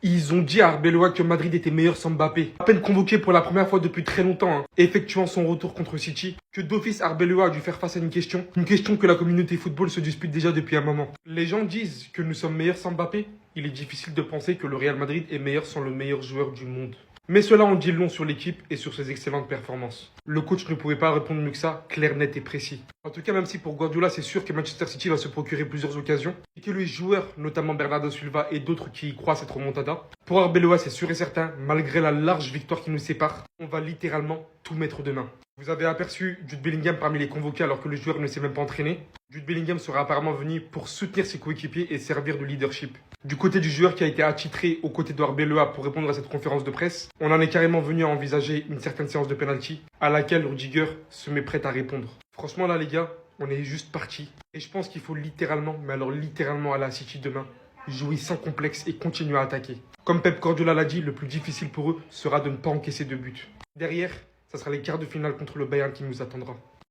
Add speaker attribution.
Speaker 1: Ils ont dit à Arbeloa que Madrid était meilleur sans Mbappé. À peine convoqué pour la première fois depuis très longtemps, effectuant son retour contre City, que d'office Arbeloa a dû faire face à une question que la communauté football se dispute déjà depuis un moment. Les gens disent que nous sommes meilleurs sans Mbappé. Il est difficile de penser que le Real Madrid est meilleur sans le meilleur joueur du monde. Mais cela en dit long sur l'équipe et sur ses excellentes performances. Le coach ne pouvait pas répondre mieux que ça, clair, net et précis. En tout cas, même si pour Guardiola, c'est sûr que Manchester City va se procurer plusieurs occasions, et que les joueurs, notamment Bernardo Silva et d'autres qui y croient à cette remontada, pour Arbeloa, c'est sûr et certain, malgré la large victoire qui nous sépare, on va littéralement tout mettre demain. Vous avez aperçu Jude Bellingham parmi les convoqués alors que le joueur ne s'est même pas entraîné. Jude Bellingham sera apparemment venu pour soutenir ses coéquipiers et servir de leadership. Du côté du joueur qui a été attitré aux côtés d'Arbeloa pour répondre à cette conférence de presse, on en est carrément venu à envisager une certaine séance de penalty à laquelle Rudiger se met prêt à répondre. Franchement là les gars, on est juste parti. Et je pense qu'il faut littéralement, mais alors littéralement aller à City demain, jouer sans complexe et continuer à attaquer. Comme Pep Guardiola l'a dit, le plus difficile pour eux sera de ne pas encaisser de but. Derrière, ça sera les quarts de finale contre le Bayern qui nous attendra.